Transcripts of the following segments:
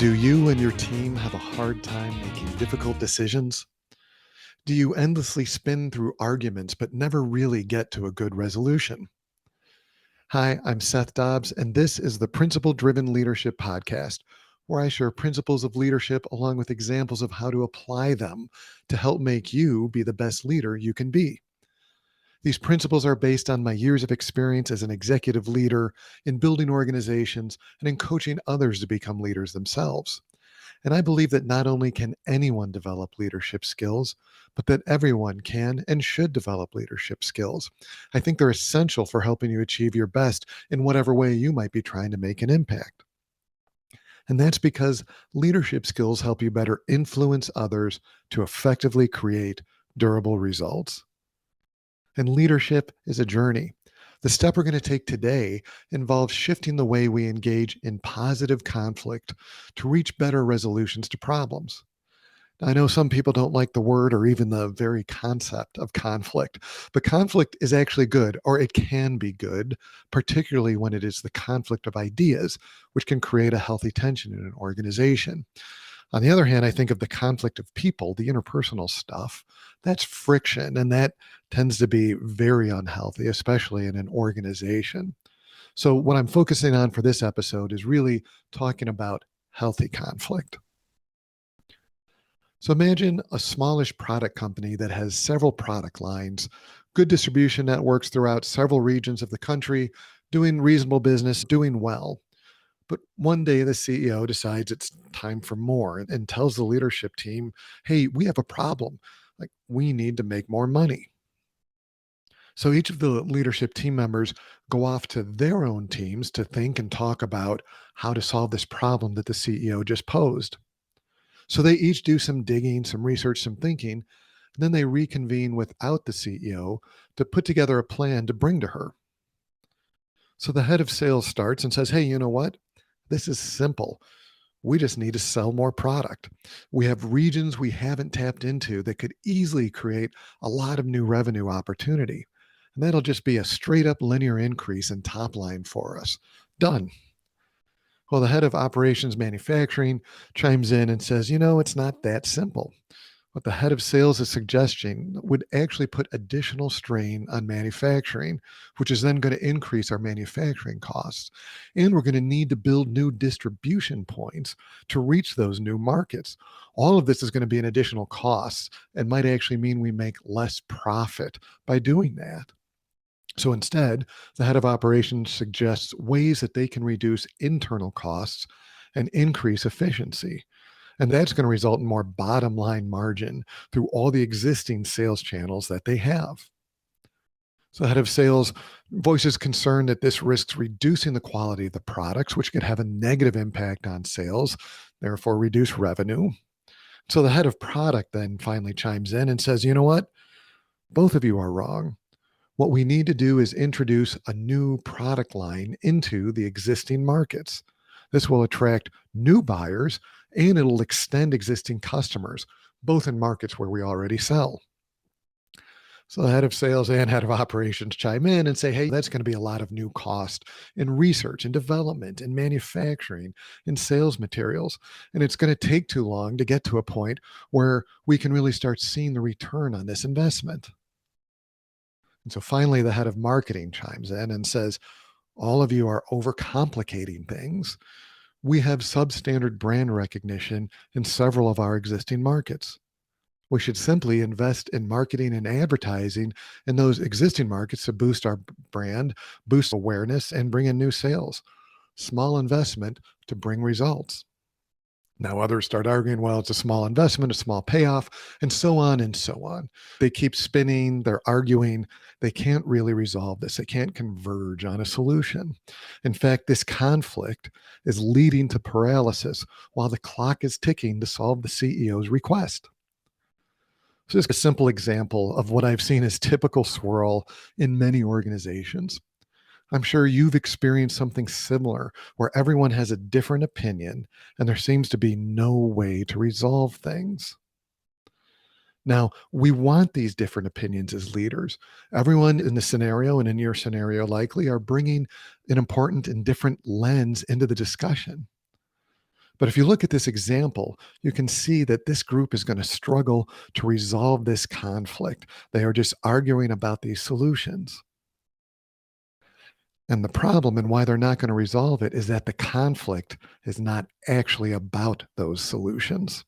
Do you and your team have a hard time making difficult decisions? Do you endlessly spin through arguments but never really get to a good resolution? Hi, I'm Seth Dobbs, and this is the Principle Driven Leadership Podcast, where I share principles of leadership along with examples of how to apply them to help make you be the best leader you can be. These principles are based on my years of experience as an executive leader in building organizations and in coaching others to become leaders themselves. And I believe that not only can anyone develop leadership skills, but that everyone can and should develop leadership skills. I think they're essential for helping you achieve your best in whatever way you might be trying to make an impact. And that's because leadership skills help you better influence others to effectively create durable results. And leadership is a journey. The step we're going to take today involves shifting the way we engage in positive conflict to reach better resolutions to problems. I know some people don't like the word or even the very concept of conflict, but conflict is actually good, or it can be good, particularly when it is the conflict of ideas, which can create a healthy tension in an organization. On the other hand, I think of the conflict of people, the interpersonal stuff, that's friction, and that tends to be very unhealthy, especially in an organization. So, what I'm focusing on for this episode is really talking about healthy conflict. So, imagine a smallish product company that has several product lines, good distribution networks throughout several regions of the country, doing reasonable business, doing well. But one day the CEO decides it's time for more and tells the leadership team, hey, we have a problem. Like, we need to make more money. So each of the leadership team members go off to their own teams to think and talk about how to solve this problem that the CEO just posed. So they each do some digging, some research, some thinking, and then they reconvene without the CEO to put together a plan to bring to her. So the head of sales starts and says, hey, you know what? This is simple. We just need to sell more product. We have regions we haven't tapped into that could easily create a lot of new revenue opportunity. And that'll just be a straight up linear increase in top line for us. Done. Well, the head of operations manufacturing chimes in and says, it's not that simple. What the head of sales is suggesting would actually put additional strain on manufacturing, which is then going to increase our manufacturing costs. And we're going to need to build new distribution points to reach those new markets. All of this is going to be an additional cost and might actually mean we make less profit by doing that. So instead, the head of operations suggests ways that they can reduce internal costs and increase efficiency. And that's going to result in more bottom line margin through all the existing sales channels that they have. So the head of sales voices concern that this risks reducing the quality of the products, which could have a negative impact on sales, therefore reduce revenue. So the head of product then finally chimes in and says, you know what? Both of you are wrong. What we need to do is introduce a new product line into the existing markets. This will attract new buyers and it'll extend existing customers, both in markets where we already sell. So the head of sales and head of operations chime in and say, hey, that's going to be a lot of new cost in research and development and manufacturing and sales materials. And it's going to take too long to get to a point where we can really start seeing the return on this investment. And so finally, the head of marketing chimes in and says, all of you are overcomplicating things. We have substandard brand recognition in several of our existing markets. We should simply invest in marketing and advertising in those existing markets to boost our brand, boost awareness, and bring in new sales. Small investment to bring results. Now others start arguing, well, it's a small investment, a small payoff, and so on and so on. They keep spinning, they're arguing. They can't really resolve this. They can't converge on a solution. In fact, this conflict is leading to paralysis while the clock is ticking to solve the CEO's request. So this is a simple example of what I've seen as typical swirl in many organizations. I'm sure you've experienced something similar where everyone has a different opinion and there seems to be no way to resolve things. Now, we want these different opinions as leaders. Everyone in the scenario and in your scenario likely are bringing an important and different lens into the discussion. But if you look at this example, you can see that this group is going to struggle to resolve this conflict. They are just arguing about these solutions. And the problem and why they're not going to resolve it is that the conflict is not actually about those solutions.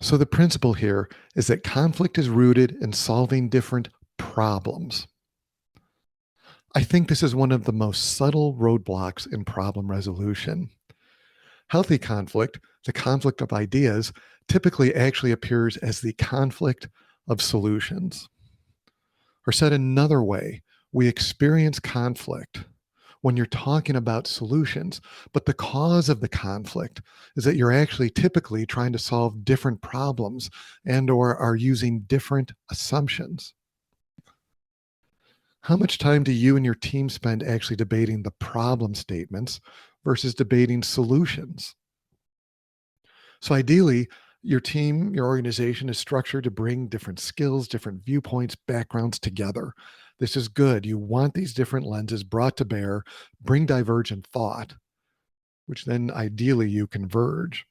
So the principle here is that conflict is rooted in solving different problems. I think this is one of the most subtle roadblocks in problem resolution. Healthy conflict, the conflict of ideas, typically actually appears as the conflict of solutions. Or said another way, we experience conflict when you're talking about solutions, but the cause of the conflict is that you're actually typically trying to solve different problems and or are using different assumptions. How much time do you and your team spend actually debating the problem statements versus debating solutions? So ideally, your team, your organization is structured to bring different skills, different viewpoints, backgrounds together. This is good. You want these different lenses brought to bear, bring divergent thought, which then ideally you converge.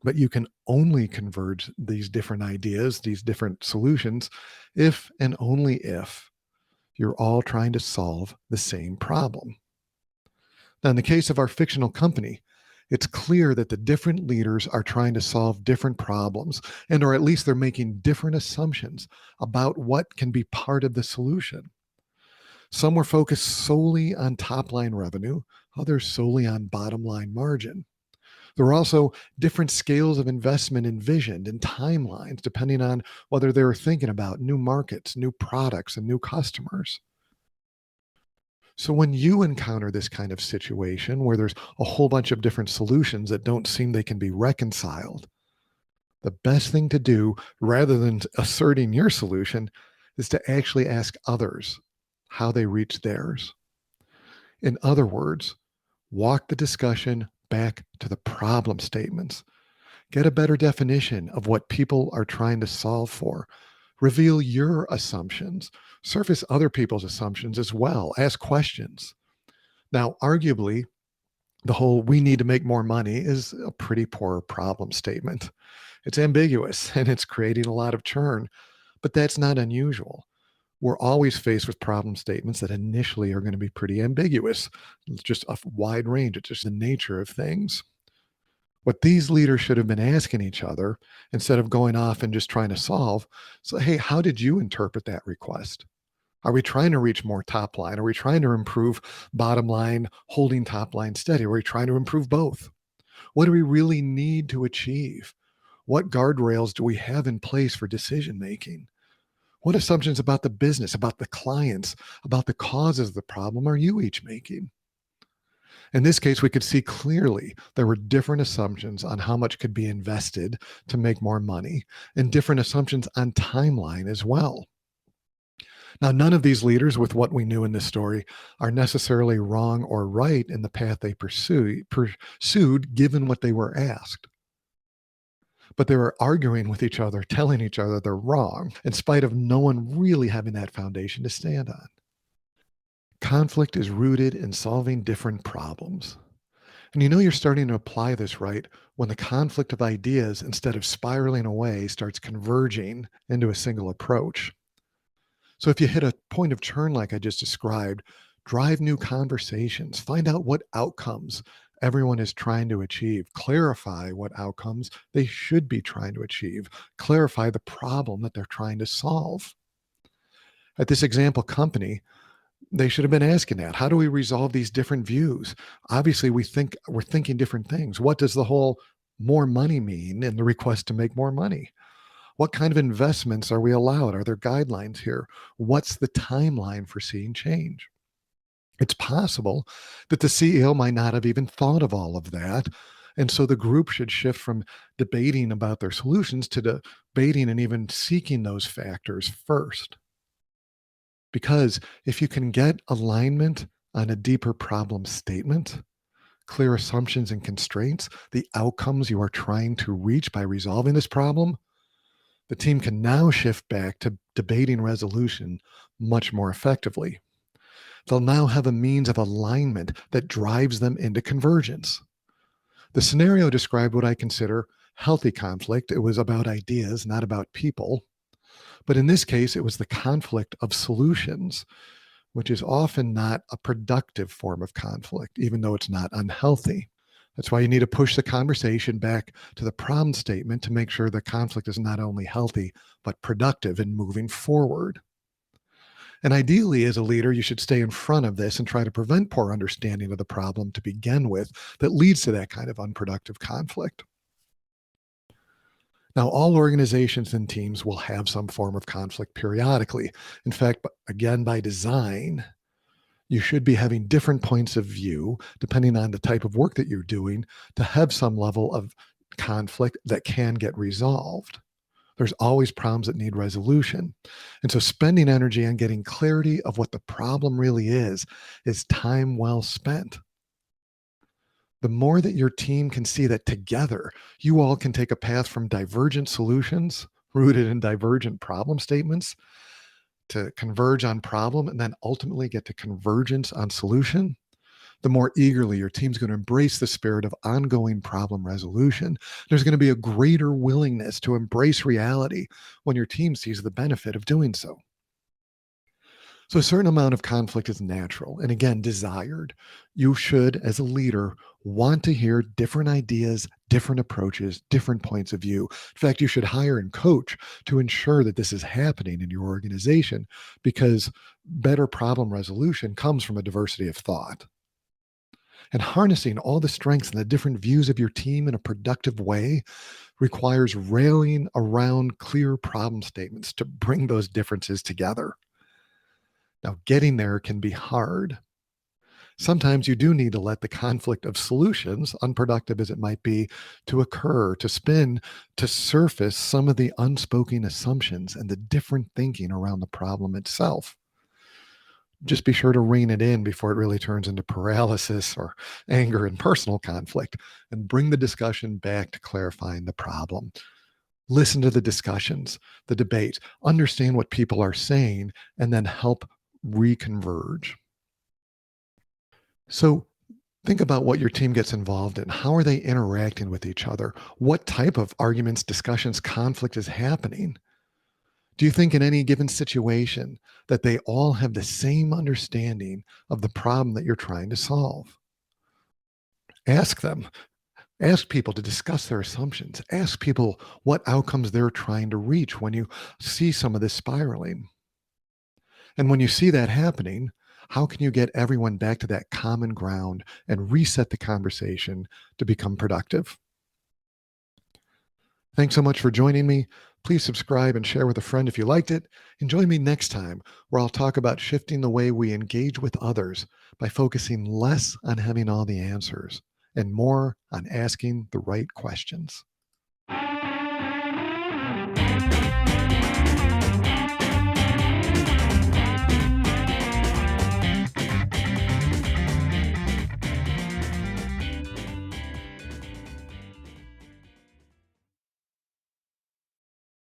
But you can only converge these different ideas, these different solutions, if and only if you're all trying to solve the same problem. Now, in the case of our fictional company, it's clear that the different leaders are trying to solve different problems, and or at least they're making different assumptions about what can be part of the solution. Some were focused solely on top line revenue, others solely on bottom line margin. There were also different scales of investment envisioned and timelines depending on whether they were thinking about new markets, new products, and new customers. So when you encounter this kind of situation where there's a whole bunch of different solutions that don't seem they can be reconciled, the best thing to do rather than asserting your solution is to actually ask others how they reach theirs. In other words, walk the discussion back to the problem statements. Get a better definition of what people are trying to solve for. Reveal your assumptions. Surface other people's assumptions as well. Ask questions. Now, arguably, the whole we need to make more money is a pretty poor problem statement. It's ambiguous and it's creating a lot of churn, but that's not unusual. We're always faced with problem statements that initially are going to be pretty ambiguous. It's just a wide range. It's just the nature of things. What these leaders should have been asking each other instead of going off and just trying to solve. So, hey, how did you interpret that request? Are we trying to reach more top line? Are we trying to improve bottom line, holding top line steady? Are we trying to improve both? What do we really need to achieve? What guardrails do we have in place for decision making? What assumptions about the business, about the clients, about the causes of the problem are you each making? In this case, we could see clearly there were different assumptions on how much could be invested to make more money and different assumptions on timeline as well. Now, none of these leaders, with what we knew in this story, are necessarily wrong or right in the path they pursued given what they were asked. But they were arguing with each other, telling each other they're wrong, in spite of no one really having that foundation to stand on. Conflict is rooted in solving different problems. And you know you're starting to apply this right when the conflict of ideas, instead of spiraling away, starts converging into a single approach. So if you hit a point of churn like I just described, drive new conversations, find out what outcomes everyone is trying to achieve, clarify what outcomes they should be trying to achieve, clarify the problem that they're trying to solve. At this example company, they should have been asking that. How do we resolve these different views? Obviously, we're thinking different things. What does the whole more money mean in the request to make more money? What kind of investments are we allowed? Are there guidelines here? What's the timeline for seeing change? It's possible that the CEO might not have even thought of all of that. And so the group should shift from debating about their solutions to debating and even seeking those factors first. Because if you can get alignment on a deeper problem statement, clear assumptions and constraints, the outcomes you are trying to reach by resolving this problem, the team can now shift back to debating resolution much more effectively. They'll now have a means of alignment that drives them into convergence. The scenario described what I consider healthy conflict. It was about ideas, not about people. But in this case, it was the conflict of solutions, which is often not a productive form of conflict, even though it's not unhealthy. That's why you need to push the conversation back to the problem statement to make sure the conflict is not only healthy, but productive in moving forward. And ideally, as a leader, you should stay in front of this and try to prevent poor understanding of the problem to begin with that leads to that kind of unproductive conflict. Now, all organizations and teams will have some form of conflict periodically. In fact, again, by design, you should be having different points of view, depending on the type of work that you're doing, to have some level of conflict that can get resolved. There's always problems that need resolution. And so spending energy on getting clarity of what the problem really is time well spent. The more that your team can see that together, you all can take a path from divergent solutions rooted in divergent problem statements to converge on problem and then ultimately get to convergence on solution, the more eagerly your team's going to embrace the spirit of ongoing problem resolution. There's going to be a greater willingness to embrace reality when your team sees the benefit of doing so. So a certain amount of conflict is natural and again, desired. You should, as a leader, want to hear different ideas, different approaches, different points of view. In fact, you should hire and coach to ensure that this is happening in your organization because better problem resolution comes from a diversity of thought. And harnessing all the strengths and the different views of your team in a productive way requires rallying around clear problem statements to bring those differences together. Now, getting there can be hard. Sometimes you do need to let the conflict of solutions, unproductive as it might be, to occur, to spin, to surface some of the unspoken assumptions and the different thinking around the problem itself. Just be sure to rein it in before it really turns into paralysis or anger and personal conflict, and bring the discussion back to clarifying the problem. Listen to the discussions, the debate, understand what people are saying, and then help reconverge. So think about what your team gets involved in. How are they interacting with each other? What type of arguments, discussions, conflict is happening? Do you think in any given situation that they all have the same understanding of the problem that you're trying to solve? Ask them. Ask people to discuss their assumptions. Ask people what outcomes they're trying to reach when you see some of this spiraling. And when you see that happening, how can you get everyone back to that common ground and reset the conversation to become productive? Thanks so much for joining me. Please subscribe and share with a friend if you liked it. And join me next time where I'll talk about shifting the way we engage with others by focusing less on having all the answers and more on asking the right questions.